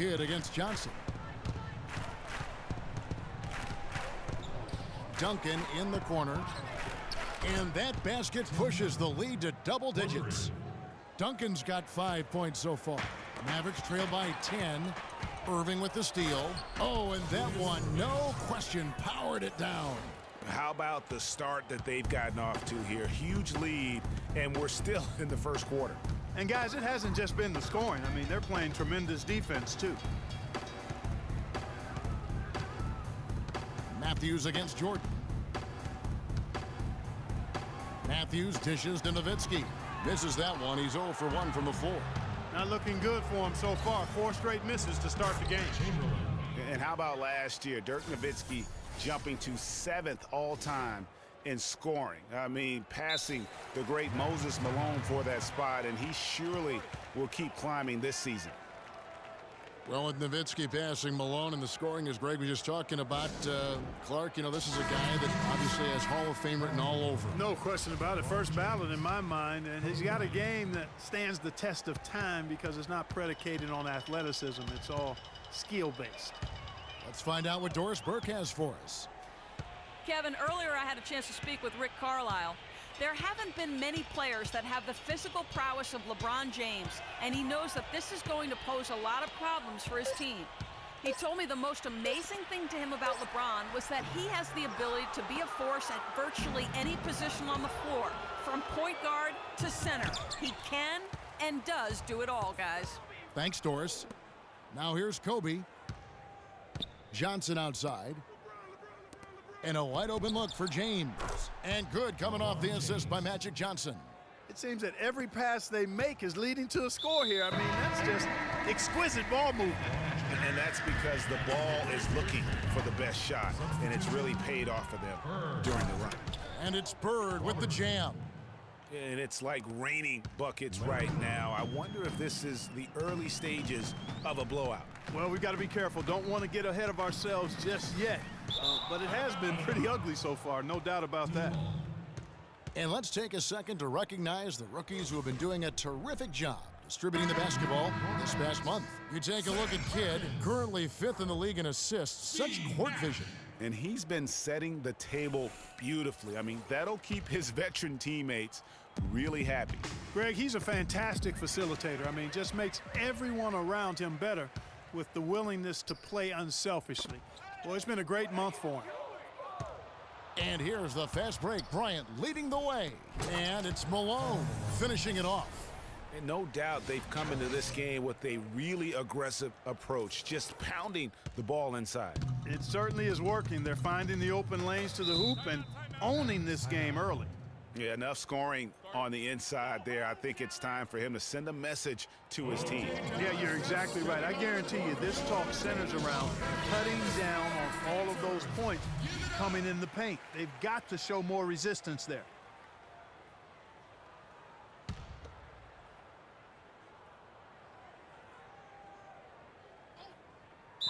Kidd against Johnson. Duncan in the corner. And that basket pushes the lead to double digits. Duncan's got 5 points so far. Mavericks trail by 10. Irving with the steal. Oh, and that one, no question, powered it down. How about the start that they've gotten off to here? Huge lead, and we're still in the first quarter. And guys, it hasn't just been the scoring. I mean, they're playing tremendous defense too. Matthews against Jordan. Matthews dishes to Nowitzki. Misses that one. He's 0 for 1 from the floor. Not looking good for him so far. 4 straight misses to start the game. And how about last year? Dirk Nowitzki jumping to 7th all-time in scoring. I mean, passing the great Moses Malone for that spot, and he surely will keep climbing this season. Well, with Nowitzki passing Malone and the scoring, as Greg was just talking about, Clark, you know, this is a guy that obviously has Hall of Fame written all over. No question about it. First ballot in my mind, and he's got a game that stands the test of time because it's not predicated on athleticism. It's all skill-based. Let's find out what Doris Burke has for us. Kevin, earlier I had a chance to speak with Rick Carlisle. There haven't been many players that have the physical prowess of LeBron James, and he knows that this is going to pose a lot of problems for his team. He told me the most amazing thing to him about LeBron was that he has the ability to be a force at virtually any position on the floor, from point guard to center. He can and does do it all, guys. Thanks, Doris. Now here's Kobe. Johnson outside. And a wide open look for James. And good coming off the assist by Magic Johnson. It seems that every pass they make is leading to a score here. I mean, that's just exquisite ball movement. And that's because the ball is looking for the best shot, and it's really paid off for them during the run. And it's Bird with the jam. And it's like raining buckets right now. I wonder if this is the early stages of a blowout. Well, we've got to be careful. Don't want to get ahead of ourselves just yet. But it has been pretty ugly so far, no doubt about that. And let's take a second to recognize the rookies who have been doing a terrific job distributing the basketball this past month. You take a look at Kidd, currently 5th in the league in assists. Such court vision. And he's been setting the table beautifully. I mean, that'll keep his veteran teammates really happy. Greg, he's a fantastic facilitator. I mean, just makes everyone around him better with the willingness to play unselfishly. Well, it's been a great month for him. And here's the fast break. Bryant leading the way. And it's Malone finishing it off. And no doubt they've come into this game with a really aggressive approach, just pounding the ball inside. It certainly is working. They're finding the open lanes to the hoop and owning this game early. Yeah, enough scoring on the inside there. I think it's time for him to send a message to his team. Yeah, you're exactly right. I guarantee you this talk centers around cutting down on all of those points coming in the paint. They've got to show more resistance there.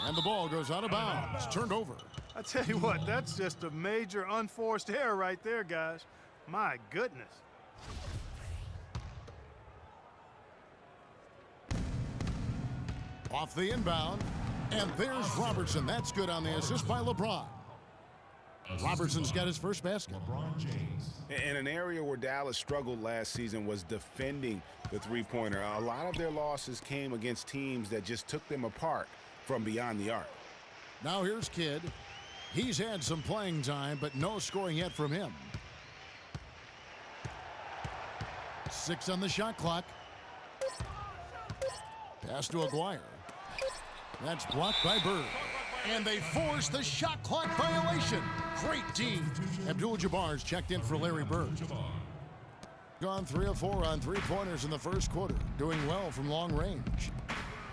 And the ball goes out of bounds. Turned over. I tell you what, that's just a major unforced error right there, guys. My goodness. Off the inbound. And there's Robertson. That's good on the assist by LeBron. Robertson's got his first basket. LeBron James. In an area where Dallas struggled last season was defending the three-pointer. A lot of their losses came against teams that just took them apart from beyond the arc. Now here's Kidd. He's had some playing time, but no scoring yet from him. 6 on the shot clock. Pass to Aguirre. That's blocked by Bird. And they force the shot clock violation. Great D. Abdul-Jabbar's checked in for Larry Bird. Gone 3 of 4 on three-pointers in the first quarter. Doing well from long range.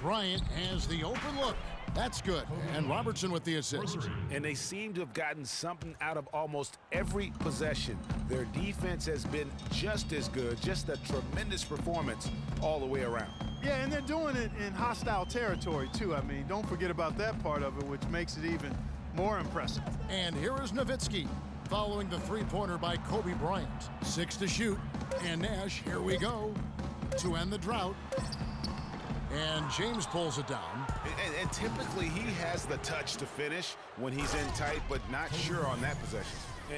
Bryant has the open look. That's good. And Robertson with the assist. And they seem to have gotten something out of almost every possession. Their defense has been just as good, just a tremendous performance all the way around. Yeah, and they're doing it in hostile territory, too. I mean, don't forget about that part of it, which makes it even more impressive. And here is Nowitzki, following the three-pointer by Kobe Bryant. 6 to shoot. And Nash, here we go, to end the drought. And James pulls it down. And typically he has the touch to finish when he's in tight, but not sure on that possession.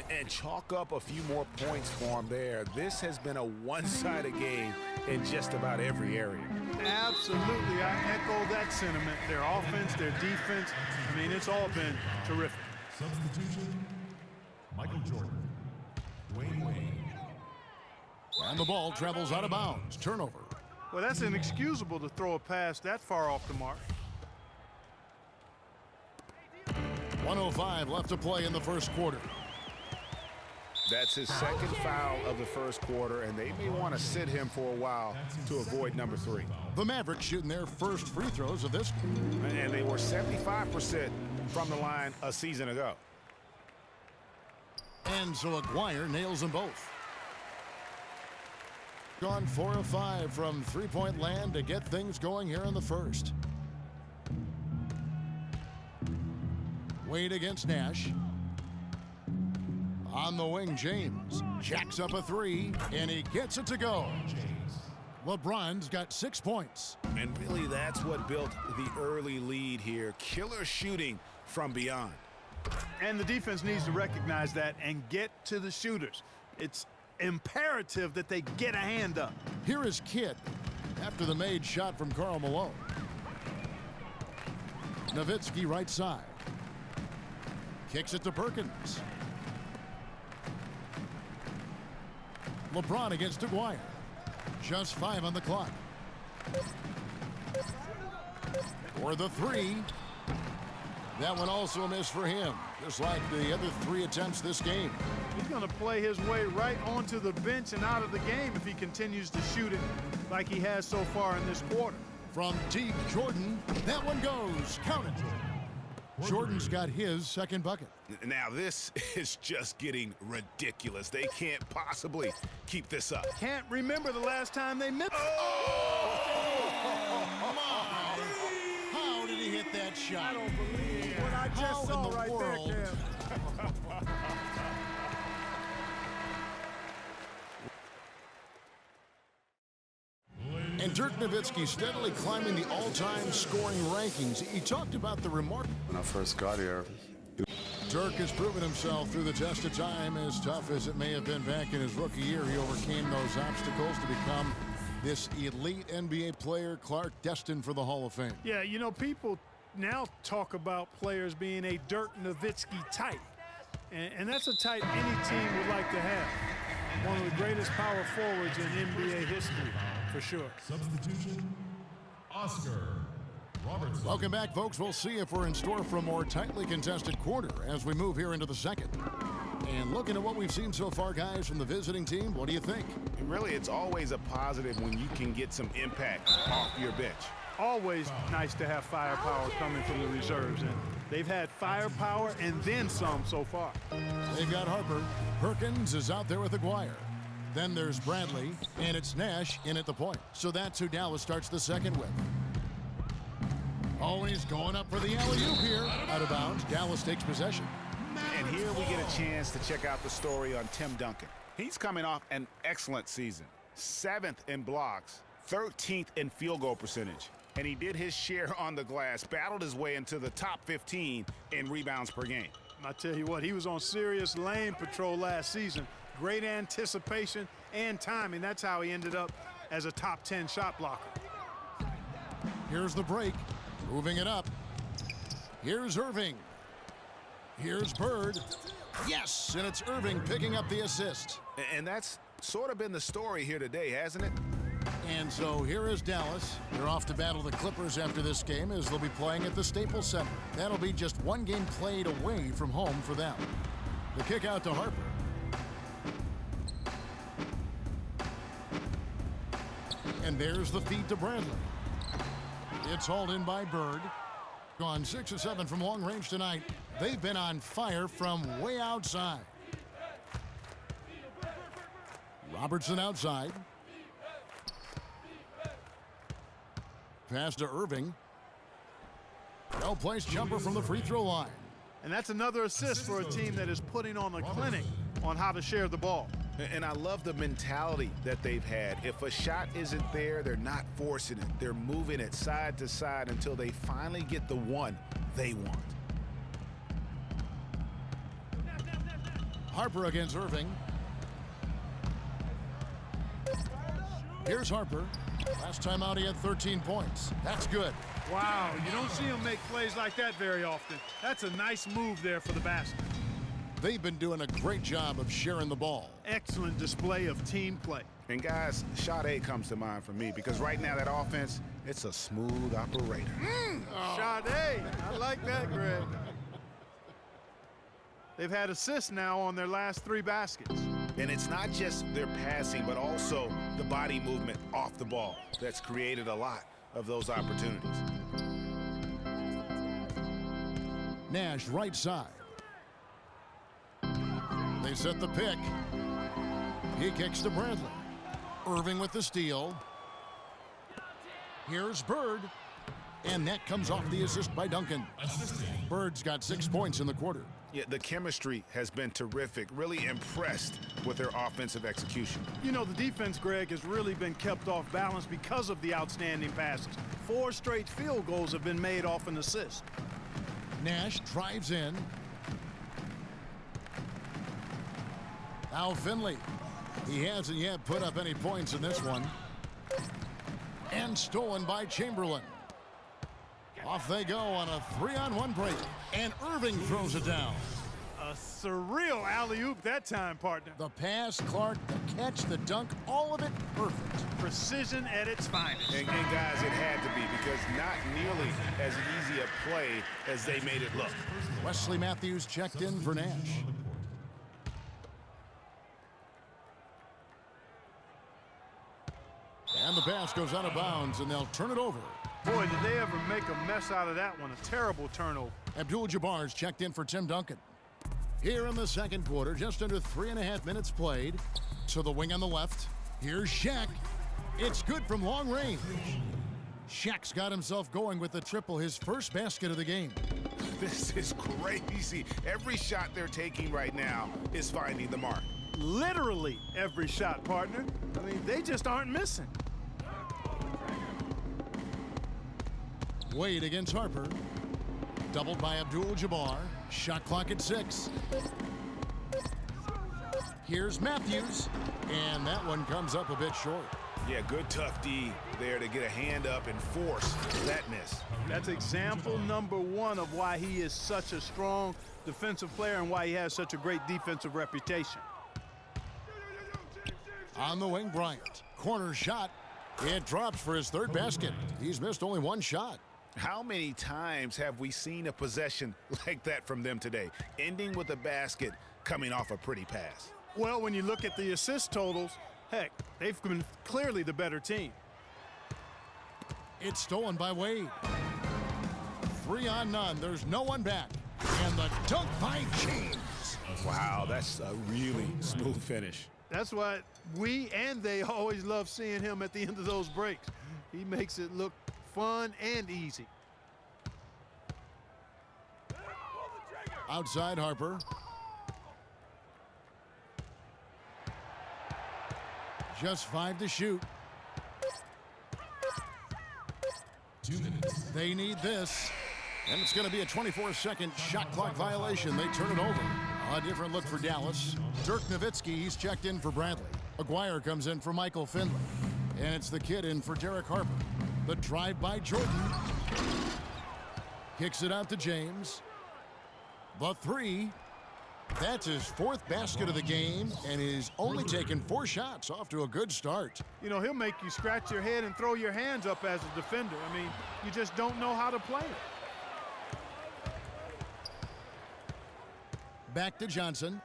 And chalk up a few more points for him there. This has been a one-sided game in just about every area. Absolutely. I echo that sentiment. Their offense, their defense, I mean, it's all been terrific. Substitution, Michael Jordan, Dwayne Wade. And the ball travels out of bounds. Turnover. Well, that's inexcusable to throw a pass that far off the mark. 1:05 left to play in the first quarter. That's his second foul of the first quarter, and they may want to sit him for a while to avoid number 3. The Mavericks shooting their first free throws of this game. And they were 75% from the line a season ago. And so Aguirre nails them both. Gone 4 of 5 from three-point land to get things going here in the first. Wade against Nash. On the wing, James jacks up a 3, and he gets it to go. LeBron's got 6 points. And really, that's what built the early lead here. Killer shooting from beyond. And the defense needs to recognize that and get to the shooters. It's imperative that they get a hand up. Here is Kidd after the made shot from Karl Malone. Nowitzki right side. Kicks it to Perkins. LeBron against Aguirre. Just 5 on the clock. For the 3. That one also a miss for him, just like the other 3 attempts this game. He's going to play his way right onto the bench and out of the game if he continues to shoot it like he has so far in this quarter. From deep, Jordan, that one goes. Count it. Jordan's got his second bucket. Now this is just getting ridiculous. They can't possibly keep this up. Can't remember the last time they missed. How did he hit that shot? I don't believe what I just saw right there, Cam. And Dirk Nowitzki steadily climbing the all-time scoring rankings. He talked about the remarkable. When I first got here, Dirk has proven himself through the test of time. As tough as it may have been back in his rookie year, he overcame those obstacles to become this elite NBA player, Clark, destined for the Hall of Fame. Yeah, you know, people now talk about players being a Dirk Nowitzki type. And that's a type any team would like to have. One of the greatest power forwards in NBA history, for sure. Substitution, Oscar Robertson. Welcome back, folks. We'll see if we're in store for a more tightly contested quarter as we move here into the second. And looking at what we've seen so far, guys, from the visiting team, what do you think? And really, it's always a positive when you can get some impact off your bench. Always nice to have firepower coming from the reserves, and they've had firepower and then some so far. They've got Harper. Perkins is out there with Aguirre. Then there's Bradley, and it's Nash in at the point. So that's who Dallas starts the second with. Oh, he's going up for the alley-oop here. Out of bounds. Dallas takes possession. And here we get a chance to check out the story on Tim Duncan. He's coming off an excellent season. 7th in blocks, 13th in field goal percentage. And he did his share on the glass, battled his way into the top 15 in rebounds per game. I tell you what, he was on serious lane patrol last season. Great anticipation and timing. That's how he ended up as a top 10 shot blocker. Here's the break. Moving it up. Here's Irving. Here's Bird. Yes, and it's Irving picking up the assist. And that's sort of been the story here today, hasn't it? And so here is Dallas. They're off to battle the Clippers after this game as they'll be playing at the Staples Center. That'll be just one game played away from home for them. The kick out to Harper. And there's the feed to Bradley. It's hauled in by Bird. Gone 6 of 7 from long range tonight. They've been on fire from way outside. Robertson outside. Pass to Irving. Well-placed jumper from the free throw line. And that's another assist for a team that is putting on a clinic on how to share the ball. And I love the mentality that they've had. If a shot isn't there, they're not forcing it. They're moving it side to side until they finally get the one they want. Harper against Irving. Here's Harper. Last time out, he had 13 points. That's good. Wow, you don't see him make plays like that very often. That's a nice move there for the basket. They've been doing a great job of sharing the ball. Excellent display of team play. And guys, Sade comes to mind for me because right now that offense, it's a smooth operator. Sade, I like that, Greg. They've had assists now on their last 3 baskets. And it's not just their passing, but also the body movement off the ball that's created a lot of those opportunities. Nash right side. They set the pick. He kicks to Bradley. Irving with the steal. Here's Bird. And that comes off the assist by Duncan. Bird's got 6 points in the quarter. Yeah, the chemistry has been terrific. Really impressed with their offensive execution. You know, the defense, Greg, has really been kept off balance because of the outstanding passes. 4 straight field goals have been made off an assist. Nash drives in. Al Finley. He hasn't yet put up any points in this one. And stolen by Chamberlain. Off they go on a 3-on-1 break. And Irving throws it down. A surreal alley-oop that time, partner. The pass, Clark, the catch, the dunk, all of it perfect. Precision at its finest. And guys, it had to be because not nearly as easy a play as they made it look. Wesley Matthews checked in for Nash. And the pass goes out of bounds, and they'll turn it over. Boy, did they ever make a mess out of that one. A terrible turnover. Abdul-Jabbar's checked in for Tim Duncan. Here in the second quarter, just under 3.5 minutes played. To the wing on the left. Here's Shaq. It's good from long range. Shaq's got himself going with the triple, his first basket of the game. This is crazy. Every shot they're taking right now is finding the mark. Literally every shot, partner. I mean, they just aren't missing. Wade against Harper. Doubled by Abdul-Jabbar. Shot clock at 6. Here's Matthews. And that one comes up a bit short. Yeah, good tough D there to get a hand up and force that miss. That's example number 1 of why he is such a strong defensive player and why he has such a great defensive reputation. On the wing, Bryant. Corner shot. It drops for his 3rd basket. He's missed only 1 shot. How many times have we seen a possession like that from them today, ending with a basket coming off a pretty pass? Well, when you look at the assist totals, heck, they've been clearly the better team. It's stolen by Wade. 3 on none. There's no one back. And the dunk by James. Wow, that's a really smooth finish. That's why we and they always love seeing him at the end of those breaks. He makes it look fun and easy. Outside Harper. Just 5 to shoot. 2 minutes. They need this. And it's going to be a 24-second shot clock violation. They turn it over. A different look for Dallas. Dirk Nowitzki, he's checked in for Bradley. Aguirre comes in for Michael Finley. And it's the kid in for Derek Harper. The drive by Jordan. Kicks it out to James. The 3. That's his 4th basket of the game, and he's only taken 4 shots. Off to a good start. You know, he'll make you scratch your head and throw your hands up as a defender. I mean, you just don't know how to play it. Back to Johnson.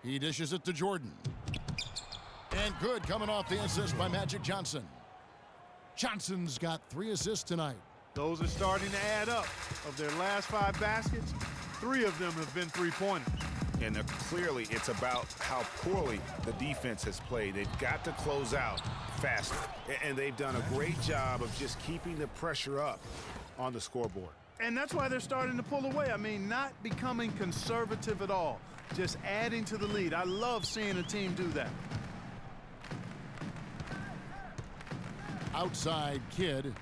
He dishes it to Jordan. And good coming off the assist by Magic Johnson. Johnson's got 3 assists tonight. Those are starting to add up. Of their last 5 baskets, 3 of them have been 3-pointers. And clearly it's about how poorly the defense has played. They've got to close out faster. And they've done a great job of just keeping the pressure up on the scoreboard. And that's why they're starting to pull away. I mean, not becoming conservative at all, just adding to the lead. I love seeing a team do that. Outside Kidd